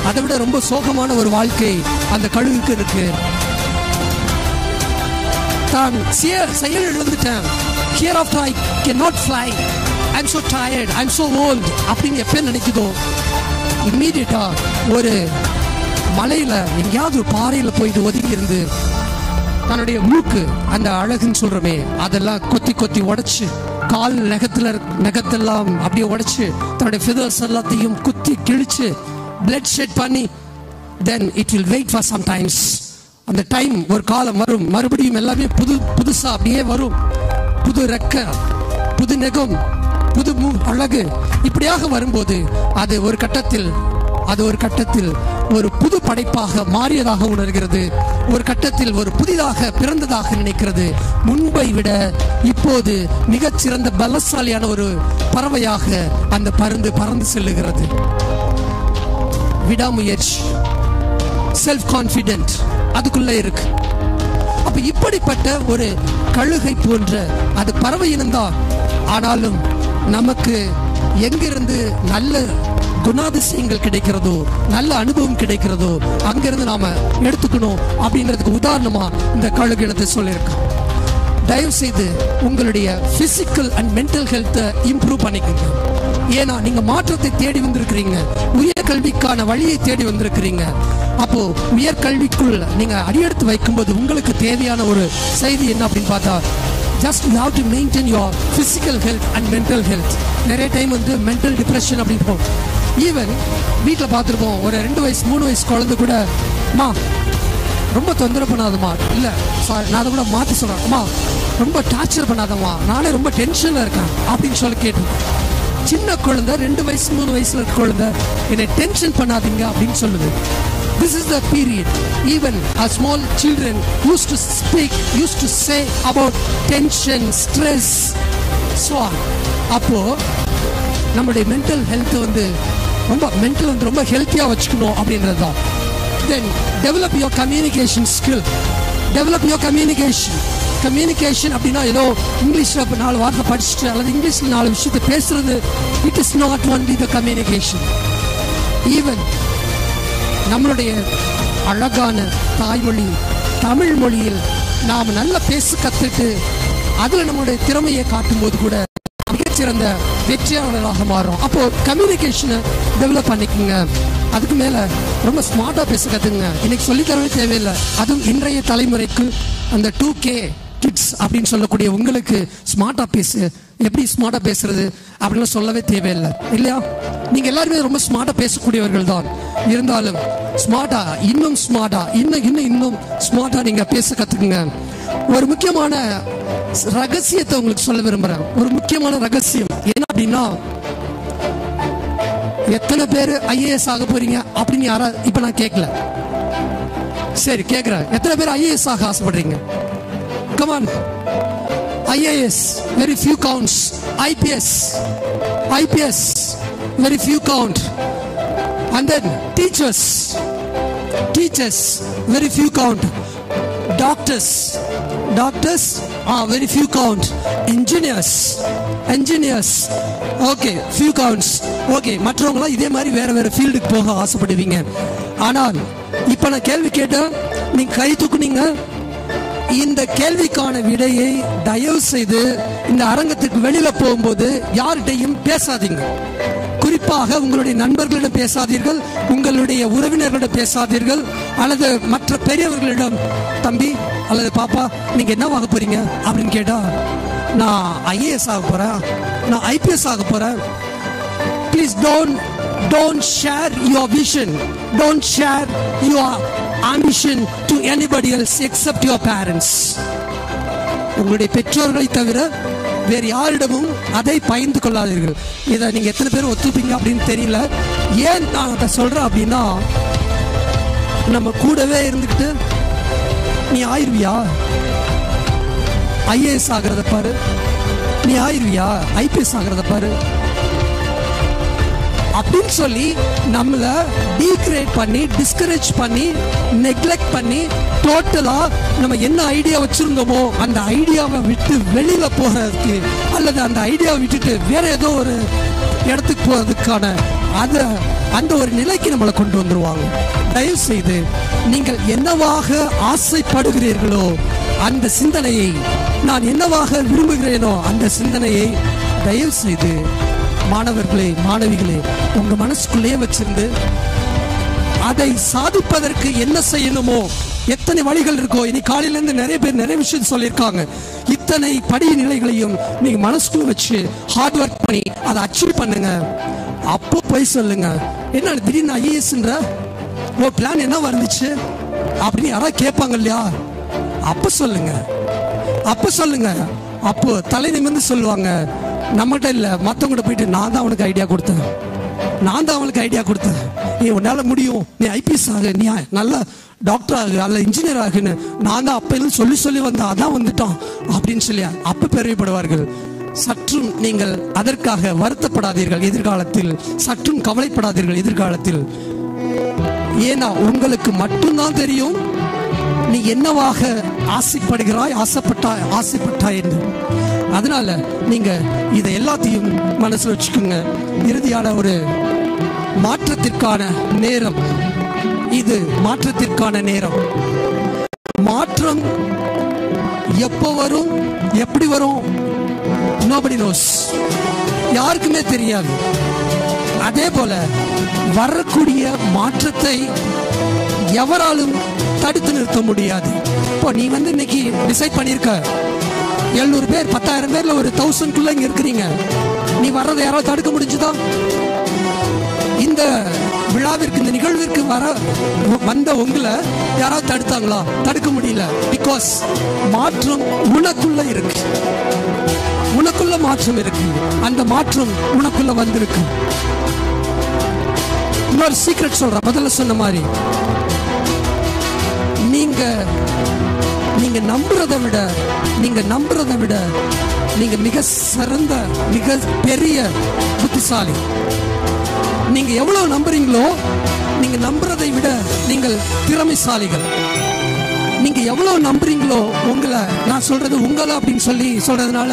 அதை விட ரொம்ப சோகமான ஒரு வாழ்க்கை அந்த கழுகுக்கு இருக்கு. தான் செயல் இழந்துட்டேன், hereafter I cannot fly, I'm so tired, I'm so old அப்படின்னு எப்ப நினைக்குதோ இம்மீடியட்டா ஒரு மலையில எங்கேயாவது ஒரு பாறையில போயிட்டு ஒதுங்கி இருந்து தன்னுடைய மூக்கு, அந்த அழகுன்னு சொல்றமே, அதெல்லாம் கொத்தி உடைச்சு, கால் நகத்தெல்லாம் அப்படியே உடைச்சு, தன்னுடைய feathers எல்லாத்தையும் குத்தி கிழிச்சு blood shed பண்ணி, then it will wait for some times. அந்த டைம் ஒரு காலம் வரும், மறுபடியும் எல்லாமே புதுசா அப்படியே வரும். புது ரெக்க, புது நெகம், புது அழகு. இப்படியாக வரும்போது அது ஒரு கட்டத்தில் ஒரு புது படைப்பாக மாறியதாக உணர்கிறது. ஒரு கட்டத்தில் ஒரு புதிதாக பிறந்ததாக நினைக்கிறது. முன்பை விட இப்போது மிகச்சிறந்த பலசாலியான ஒரு பறவையாக அந்த பறந்து செல்லுகிறது. விடாமுயற்சி, செல்ஃப் கான்ஃபிடென்ட் அதுக்குள்ள இருக்கு. அப்ப இப்படிப்பட்ட ஒரு கழுகை போன்ற அது பறவை இனம்தான். ஆனாலும் நமக்கு எங்கிருந்து நல்ல குணாதிசயங்கள் கிடைக்கிறதோ, நல்ல அனுபவம் கிடைக்கிறதோ அங்கிருந்து நாம எடுத்துக்கணும் அப்படின்றதுக்கு உதாரணமா இந்த கழுகு இனத்தை சொல்லியிருக்கோம். தயவு செய்து உங்களுடைய பிசிக்கல் அண்ட் மென்டல் ஹெல்த்தை இம்ப்ரூவ் பண்ணிக்கோங்க. ஏன்னா நீங்க மாற்றத்தை தேடி வந்திருக்கிறீங்க, உயர்கல்விக்கான வழியை தேடி வந்திருக்கிறீங்க. அப்போ உயர்கல்விக்குள் நீங்க அடியெடுத்து வைக்கும்போது உங்களுக்கு தேவையான ஒரு செய்தி என்ன அப்படின்னு பார்த்தா, just you have to maintain your physical health and mental health. நிறைய டைம் mental depression அப்படின்னு ஈவன் வீட்டில் பார்த்துருப்போம். ஒரு 2 வயசு 3 வயசு குழந்தை கூட, அம்மா ரொம்ப தொந்தரவு பண்ணாதம்மா, இல்லை நான் அதை கூட மாற்றி சொல்கிறேன், அம்மா ரொம்ப டார்ச்சர் பண்ணாதம்மா, நானே ரொம்ப டென்ஷனில் இருக்கேன் அப்படின்னு சொல்லி கேட்டு, சின்ன குழந்தை 2 வயசு 3 வயசுல இருக்க குழந்தை என்னை டென்ஷன் பண்ணாதீங்க அப்படின்னு சொல்லுது. This is the period even our small children used to say about tension, stress, so on. அப்போ நம்மளுடைய மென்டல் ஹெல்த் ரொம்ப ஹெல்த்தியா வச்சுக்கணும் அப்படின்றது தான். Then develop your communication skill. Develop your communication அப்படின்னா ஏதோ இங்கிலீஷ்ல 4 வார்த்தை படிச்சுட்டு அல்லது இங்கிலீஷ்ல 4 விஷயத்தை பேசுறது, it is not only the communication. Even நம்மளுடைய அழகான தாய்மொழி தமிழ் மொழியில் நாம் நல்ல பேச கத்துட்டு அதுல நம்மளுடைய திறமையை காட்டும் போது கூட மிகச்சிறந்த வெற்றியாளராக மாறும். அப்போ கம்யூனிகேஷனை டெவலப் பண்ணிக்கோங்க. அதுக்கு மேல ரொம்ப ஸ்மார்ட்டா பேச கத்துங்க. இன்னைக்கு சொல்லி தரவே தேவையில்லை. அதுவும் இன்றைய தலைமுறைக்கு அந்த 2K கிட்ஸ் அப்படின்னு சொல்லக்கூடிய உங்களுக்கு ஸ்மார்ட்டா பேசு, எப்படி ஸ்மார்ட்டா பேசுறது அப்படின்னு சொல்லவே தேவையில்லை இல்லையா? நீங்க எல்லாருமே ரொம்ப ஸ்மார்ட்டா பேசக்கூடியவர்கள் தான். இருந்தாலும் ஸ்மார்ட்டா, இன்னும் ஸ்மார்ட்டா, இன்னும் ஸ்மார்ட்டா நீங்க பேச கத்துக்குங்க. ஒரு முக்கியமான ரகசியத்தை உங்களுக்கு சொல்ல விரும்புறேன். ஒரு முக்கியமான ரகசியம் என்ன அப்படின்னா, எத்தனை பேர் ஐஏஎஸ் ஆக போறீங்க அப்படின்னு யாரா இப்ப நான் கேட்கல, சரி கேட்கிறேன். எத்தனை பேர் ஐஏஎஸ் ஆக ஆசைப்படுறீங்க? Come on. IAS very few counts. IPS very few count. And then teachers very few count. Doctors very few count. Engineers okay, few counts. Okay, மற்றவங்களா இதே மாதிரி வேற ஃபீல்டுக்கு போக ஆசைப்படுவீங்க. ஆனால் இப்ப நான் கேள்வி கேட்டேன், நீங்க கை தூக்குனீங்க. இந்த கேள்விக்கான விடையை தயவு செய்து இந்த அரங்கத்துக்கு வெளியில போகும்போது யார்கிட்டையும் பேசாதீங்க. குறிப்பாக உங்களுடைய நண்பர்களிடம் பேசாதீர்கள், உங்களுடைய உறவினர்களிடம் பேசாதீர்கள், அல்லது மற்ற பெரியவர்களிடம் தம்பி அல்லது பாப்பா நீங்க என்னவாக போறீங்க அப்படின்னு கேட்டா, நான் IAS ஆக போறேன், நான் IPS ஆக போறேன். Please don't share your vision, don't share your ambition to anybody else except your parents. உங்களுடைய பெற்றோர்களை தவிர வேறு யாரிடமும் அதை பகிர்ந்து கொள்ளாதீர்கள். இதை நீங்க எத்தனை பேர் ஒத்துப்பீங்க அப்படின்னு தெரியல. ஏன் நான் அதை சொல்றேன் அப்படின்னா, நம்ம கூடவே இருந்துக்கிட்டு நீ ஆயிருவியா, IAS ஆகிறத பாரு, நீ ஆயிருவியா, IPS ஆகிறத பாரு அப்படின்னு சொல்லி நம்மள டீக்ரேட் பண்ணி, டிஸ்கரேஜ் பண்ணி, நெக்லெக்ட் பண்ணி, டோட்டலா நம்ம என்ன ஐடியா வச்சிருந்தோமோ அந்த ஐடியாவை விட்டு வெளியில போறதுக்கு, அல்லது அந்த ஐடியாவை விட்டுட்டு வேற ஏதோ ஒரு இடத்துக்கு போறதுக்கான அந்த ஒரு நிலைக்கு நம்மளை கொண்டு வந்துருவாங்க. தயவு செய்து நீங்கள் என்னவாக ஆசைப்படுகிறீர்களோ அந்த சிந்தனையை, நான் என்னவாக விரும்புகிறேனோ அந்த சிந்தனையை தயவு செய்து மாணவர்களே, மாணவிகளே, உங்க மனசுக்குள்ளேயே வச்சிருந்து அதை சாதிப்பதற்கு என்ன செய்யணுமோ, எத்தனை வழிகள் இருக்கோ. இனி காலையில இருந்து நிறைய பேர் நிறைய விஷயம் சொல்லியிருக்காங்க. இத்தனை படி நிலைகளையும் நீங்க மனசுக்குள்ள வச்சு ஹார்ட் ஒர்க் பண்ணி அதை அச்சீவ் பண்ணுங்க. அப்போ போய் சொல்லுங்க, என்ன திடீர்னு IASன்ற ஓ பிளான் என்ன வந்துச்சு அப்படின்னு யாராவது கேட்பாங்க இல்லையா, அப்ப சொல்லுங்க. அப்போ தலை நிமிர்ந்து சொல்லுவாங்க, நம்மகிட்ட இல்ல மத்தவங்கிட்ட போயிட்டு நான் தான் அவனுக்கு ஐடியா கொடுத்தேன், நான் தான் அவனுக்கு ஐடியா கொடுத்தேன், நீ உன்னால முடியும், நீ IPS ஆகு, நீ நல்ல டாக்டர் ஆகு, அல்ல இன்ஜினியர் ஆகுன்னு நான் தான் அப்ப சொல்லி வந்தேன், அதான் வந்துட்டான் அப்படின்னு சொல்லி அப்ப பெருமைப்படுவார்கள். சற்றும் நீங்கள் அதற்காக வருத்தப்படாதீர்கள் எதிர்காலத்தில், சற்றும் கவலைப்படாதீர்கள் எதிர்காலத்தில். ஏன்னா உங்களுக்கு மட்டும்தான் தெரியும் நீ என்னவாக ஆசைப்படுகிறாய், ஆசைப்பட்டாய் என்று. அதனால நீங்க இதை எல்லாத்தையும் மனசுல வச்சுக்கோங்க. இறுதியான ஒரு மாற்றத்திற்கான நேரம் இது, மாற்றத்திற்கான நேரம். மாற்றம் எப்போ வரும், எப்படி வரும், nobody knows, யாருக்குமே தெரியாது. அதே போல வரக்கூடிய மாற்றத்தை எவராலும் தடுத்து நிறுத்த முடியாது. இப்போ நீ இன்னைக்கு டிசைட் பண்ணிருக்க 700 பேர் 10,000 பேர்ல ஒரு 1000 இங்க இருக்கிறீங்க, நீ வர்றதை யாராவது தடுக்க முடிஞ்சுதா? இந்த விழாவிற்கு, இந்த நிகழ்விற்கு வந்த உங்களை யாராவது தடுத்தாங்களா? தடுக்க முடியல. பிகாஸ் மாற்றம் உனக்குள்ள இருக்கு, உனக்குள்ள மாற்றம் இருக்கு, அந்த மாற்றம் உனக்குள்ள வந்திருக்கு. இன்னொரு சீக்ரெட் சொல்றேன், முதல்ல சொன்ன மாதிரி நீங்க நம்புறதை விட நீங்க மிக சிறந்த, மிக பெரிய புத்திசாலி. நீங்க எவ்வளவு நம்புறீங்களோ, நீங்க நம்புறதை விட நீங்கள் திறமைசாலிகள். நீங்க எவ்வளவு நம்புறீங்களோ உங்களை, நான் சொல்றது உங்களை அப்படின்னு சொல்லி சொல்றதுனால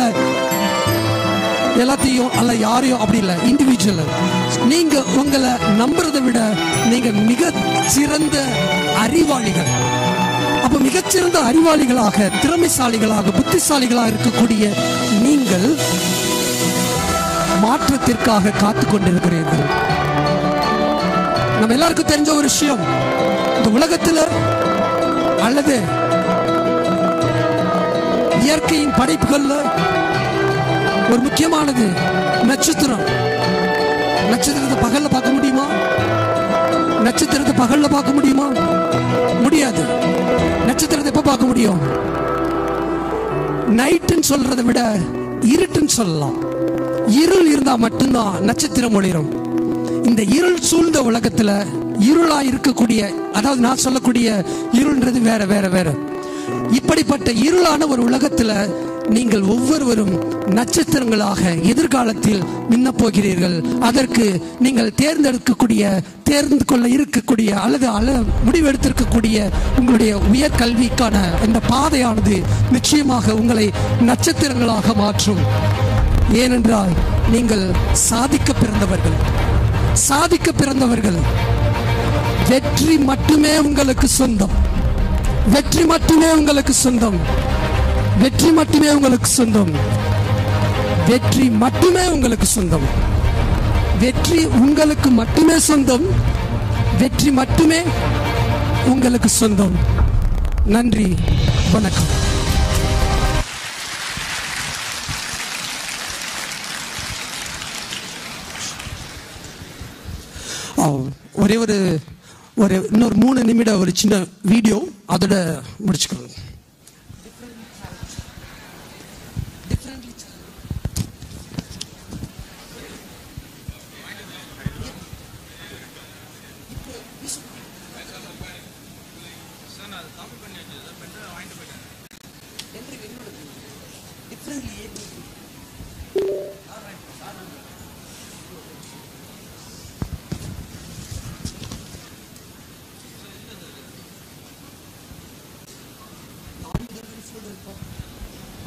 எல்லாத்தையும் அல்ல யாரையும் அப்படி இல்லை, இண்டிவிஜுவல். நீங்க உங்களை நம்புறதை விட நீங்க மிக சிறந்த அறிவாளிகள். அப்ப மிகச்சிறந்த அறிவாளிகளாக, திறமைசாலிகளாக, புத்திசாலிகளாக இருக்கக்கூடிய நீங்கள் மாற்றத்திற்காக காத்து கொண்டிருக்கிறீர்கள். நம்ம எல்லாருக்கும் தெரிஞ்ச ஒரு விஷயம், இந்த உலகத்தில் அல்லது இயற்கையின் படைப்புகள்ல ஒரு முக்கியமானது நட்சத்திரம். நட்சத்திரத்தை பகல்ல பார்க்க முடியுமா? நட்சத்திரத்தை பகல்ல பார்க்க முடியுமா? முடியாது. நட்சத்திரத்தை எப்ப பார்க்க முடியும்? நைட்டுன்னு சொல்றதை விட இருட்டுன்னு சொல்லலாம். இருள் இருந்தா மட்டும்தான் நட்சத்திரம் ஒளிரும். இந்த இருள் சூழ்ந்த உலகத்துல இருளா இருக்கக்கூடிய, அதாவது நான் சொல்லக்கூடிய இருள்ன்றது வேற வேற வேற. இப்படிப்பட்ட இருளான ஒரு உலகத்துல நீங்கள் ஒவ்வொருவரும் நட்சத்திரங்களாக எதிர்காலத்தில் மின்ன போகிறீர்கள். அதற்கு நீங்கள் தேர்ந்து கொள்ள இருக்கக்கூடிய அல்லது முடிவெடுத்திருக்கக்கூடிய உங்களுடைய உயர்கல்விக்கான இந்த பாதையானது நிச்சயமாக உங்களை நட்சத்திரங்களாக மாற்றும். ஏனென்றால் நீங்கள் சாதிக்க பிறந்தவர்கள். வெற்றி மட்டுமே உங்களுக்கு சொந்தம். வெற்றி மட்டுமே உங்களுக்கு சொந்தம். வெற்றி மட்டுமே உங்களுக்கு சொந்தம். வெற்றி மட்டுமே உங்களுக்கு சொந்தம். வெற்றி உங்களுக்கு மட்டுமே சொந்தம். வெற்றி மட்டுமே உங்களுக்கு சொந்தம். நன்றி, வணக்கம். ஒரே ஒரு இன்னொரு 3 நிமிடம் ஒரு சின்ன வீடியோ, அதோட முடிச்சுக்கணும்.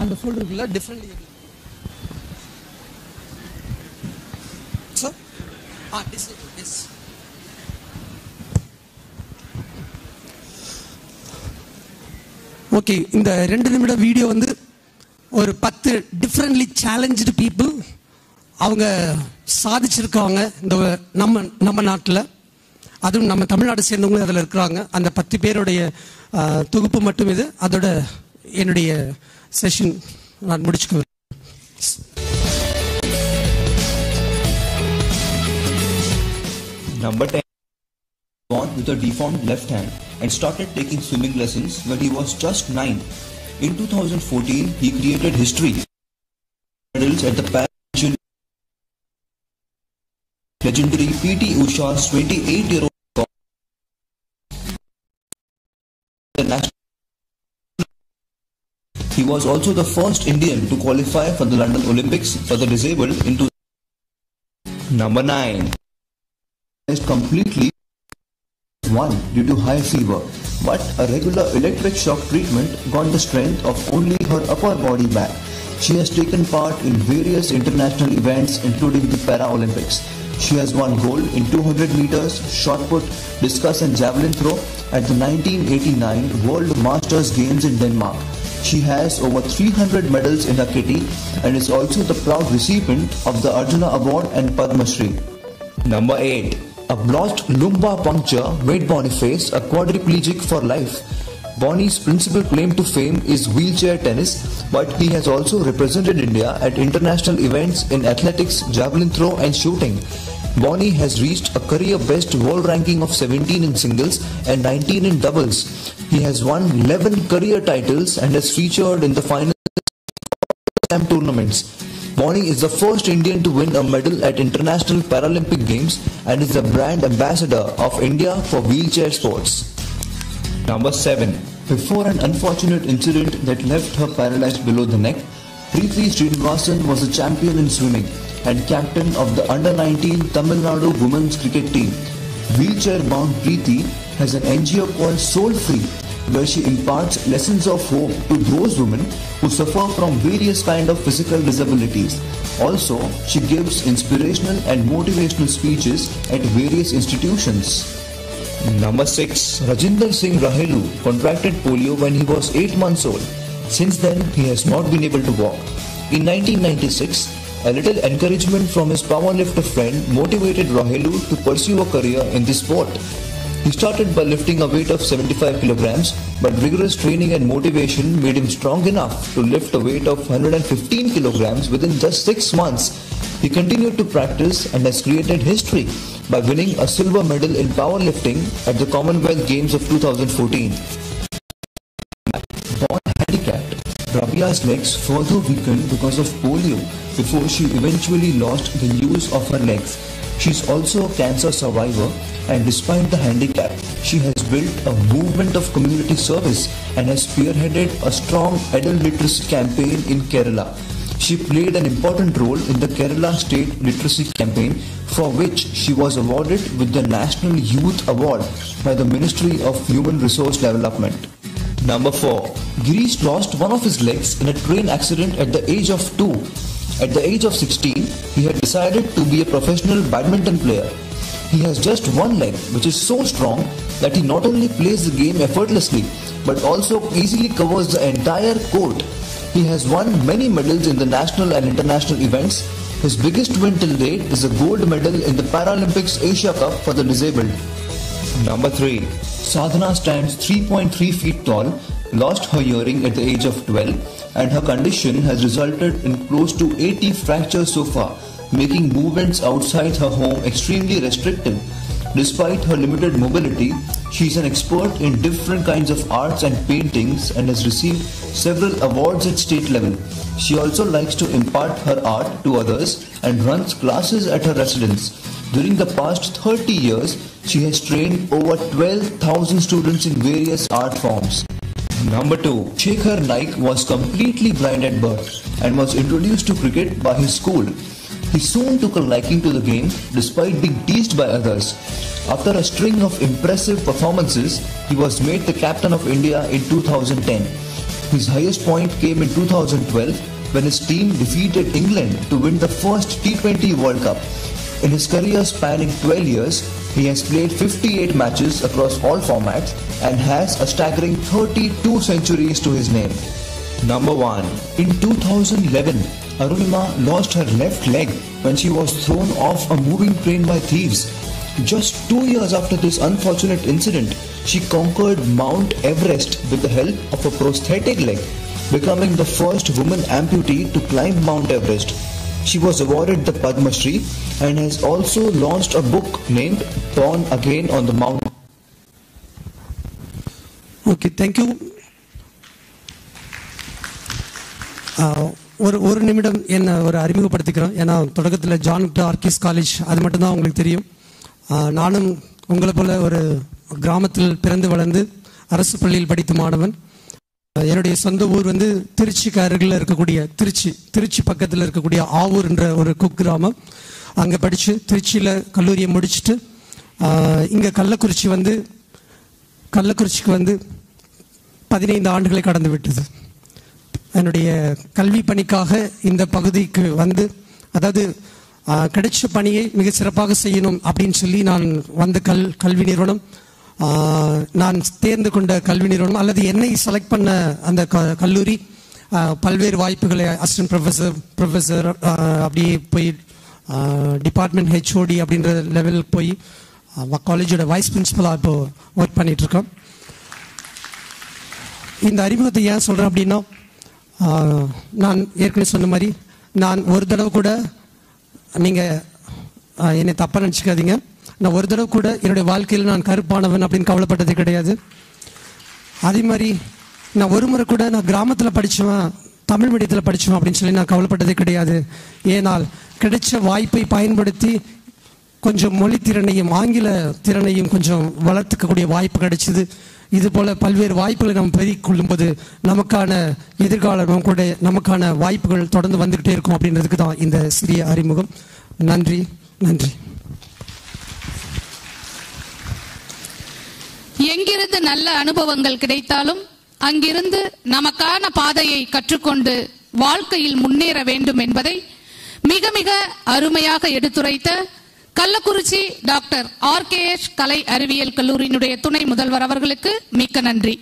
அந்த ஃபோல்டருக்குள்ள டிஃபரெண்ட் சார் எஸ். ஓகே, இந்த 2 நிமிட வீடியோ வந்து ஒரு 10 டிஃப்ரெண்ட்லி சேலஞ்சு பீப்புள் அவங்க சாதிச்சிருக்காங்க இந்த நம்ம நாட்டில். அதுவும் நம்ம தமிழ்நாடு சேர்ந்தவங்களும் அதில் இருக்கிறாங்க. அந்த 10 பேருடைய தொகுப்பு மட்டும் இது. அதோட என்னுடைய செஷன் நான் முடிச்சுக்குவேன். Number 10, born with a deformed left hand and started taking swimming lessons when he was just 9. In 2014, he created history. Medals at the legendary P.T. Usha's 28-year-old national. He was also the first Indian to qualify for the London Olympics for the disabled in 2000. Number 9. Completely due to high fever, but a regular electric shock treatment got the strength of only her upper body back. She has taken part in various international events including the Paralympics. She has won gold in 200 meters, shot put, discus and javelin throw at the 1989 World Masters Games in Denmark. She has over 300 medals in her kitty and is also the proud recipient of the Arjuna Award and Padma Shri. Number 8. A botched lumbar puncture made Boniface a quadriplegic for life. Bonnie's principal claim to fame is wheelchair tennis, but he has also represented India at international events in athletics, javelin throw and shooting. Bonnie has reached a career best world ranking of 17 in singles and 19 in doubles. He has won 11 career titles and has featured in the final tournaments. Bonnie is the first Indian to win a medal at International Paralympic Games and is the brand ambassador of India for wheelchair sports. Number 7. Before an unfortunate incident that left her paralyzed below the neck, Preeti Srinivasan was a champion in swimming and captain of the Under-19 Tamil Nadu women's cricket team. Wheelchair-bound Preeti has an NGO called Soul Free, where she imparts lessons of hope to those women who suffer from various kinds of physical disabilities. Also, she gives inspirational and motivational speeches at various institutions. Number 6. Rajinder Singh Rahelu contracted polio when he was 8 months old. Since then, he has not been able to walk. In 1996, a little encouragement from his powerlifter friend motivated Rahelu to pursue a career in this sport. He started by lifting a weight of 75 kilograms, but rigorous training and motivation made him strong enough to lift a weight of 115 kilograms within just 6 months. He continued to practice and has created history by winning a silver medal in powerlifting at the Commonwealth Games of 2014. Born handicapped, Rabia's legs further weakened because of polio before she eventually lost the use of her legs. She is also a cancer survivor, and despite the handicap, she has built a movement of community service and has spearheaded a strong adult literacy campaign in Kerala. She played an important role in the Kerala State Literacy Campaign, for which she was awarded with the National Youth Award by the Ministry of Human Resource Development. Number 4. Girish lost one of his legs in a train accident at the age of 2. At the age of 16, he had decided to be a professional badminton player. He has just one leg, which is so strong that he not only plays the game effortlessly, but also easily covers the entire court. He has won many medals in the national and international events. His biggest win till date is a gold medal in the Paralympics Asia Cup for the disabled. Number 3. Sadhana stands 3.3 feet tall, lost her hearing at the age of 12, and her condition has resulted in close to 80 fractures so far, making movements outside her home extremely restrictive. Despite her limited mobility, she is an expert in different kinds of arts and paintings and has received several awards at state level. She also likes to impart her art to others and runs classes at her residence. During the past 30 years, she has trained over 12,000 students in various art forms. Number 2. Shekhar Naik was completely blind at birth and was introduced to cricket by his school. He soon took a liking to the game despite being teased by others. After a string of impressive performances, he was made the captain of India in 2010. His highest point came in 2012 when his team defeated England to win the first T20 World Cup. In his career spanning 12 years, he has played 58 matches across all formats and has a staggering 32 centuries to his name. Number 1. In 2011, Arunima lost her left leg when she was thrown off a moving train by thieves. Just 2 years after this unfortunate incident, she conquered Mount Everest with the help of a prosthetic leg, becoming the first woman amputee to climb Mount Everest. She was awarded the Padma Shri and has also launched a book named Born Again on the Mountain. Okay, thank you. ஒரு நிமிடம் என்ன ஒரு அறிமுகப்படுத்திக்கிறோம். ஏன்னா தொடக்கத்தில் ஜான் ஆர்கிஸ் காலேஜ் அது மட்டும்தான் உங்களுக்கு தெரியும். நானும் உங்களை போல ஒரு கிராமத்தில் பிறந்து வளர்ந்து அரசு பள்ளியில் படித்த மாணவன். என்னுடைய சொந்த ஊர் வந்து திருச்சிக்கு அருகில் இருக்கக்கூடிய திருச்சி பக்கத்தில் இருக்கக்கூடிய ஆவூர் என்ற ஒரு குக்கிராமம். அங்கே படித்து திருச்சியில் கல்லூரியை முடிச்சுட்டு இங்கே கள்ளக்குறிச்சிக்கு வந்து 15 ஆண்டுகளை கடந்து விட்டது. என்னுடைய கல்வி பணிக்காக இந்த பகுதிக்கு வந்து, அதாவது கிடைச்ச பணியை மிக சிறப்பாக செய்யணும் அப்படின்னு சொல்லி நான் வந்த கல்வி நிறுவனம், நான் தேர்ந்து கொண்ட கல்வி நிறுவனம் அல்லது என்னை செலக்ட் பண்ண அந்த கல்லூரி பல்வேறு வாய்ப்புகளை அசிஸ்டன்ட் ப்ரொஃபஸர் அப்படியே போய் டிபார்ட்மெண்ட் ஹெச்ஓடி அப்படின்ற லெவலுக்கு போய் காலேஜோட வைஸ் பிரின்சிபலாக இப்போ ஒர்க் பண்ணிகிட்ருக்கோம். இந்த அறிமுகத்தை ஏன் சொல்கிறேன் அப்படின்னா, நான் ஏற்கனவே சொன்ன மாதிரி நான் ஒரு தடவை கூட, நீங்கள் என்னை தப்பாக நினச்சிக்காதீங்க, நான் ஒரு தடவை கூட என்னுடைய வாழ்க்கையில் நான் கருப்பானவன் அப்படின்னு கவலைப்பட்டது கிடையாது. அதே மாதிரி நான் ஒரு முறை கூட நான் கிராமத்தில் படித்தவன், தமிழ் மீடியத்தில் படித்தவன் அப்படின்னு சொல்லி நான் கவலைப்பட்டதே கிடையாது. ஏனால் கிடைச்ச வாய்ப்பை பயன்படுத்தி கொஞ்சம் மொழி திறனையும் ஆங்கில திறனையும் கொஞ்சம் வளர்த்துக்கக்கூடிய வாய்ப்பு கிடைச்சிது. இது போல பல்வேறு வாய்ப்புகளை நம்ம பெருக்கிக் கொள்ளும்போது நமக்கான எதிர்காலம் நமக்கான வாய்ப்புகள் தொடர்ந்து வந்துகிட்டே இருக்கும் அப்படின்றதுக்கு தான் இந்த சிறிய அறிமுகம். நன்றி. எங்கிருந்து நல்ல அனுபவங்கள் கிடைத்தாலும் அங்கிருந்து நமக்கான பாதையை கற்றுக்கொண்டு வாழ்க்கையில் முன்னேற வேண்டும் என்பதை மிக மிக அருமையாக எடுத்துரைத்த கள்ளக்குறிச்சி டாக்டர் RKS கலை அறிவியல் கல்லூரியினுடைய துணை முதல்வர் அவர்களுக்கு மிக்க நன்றி.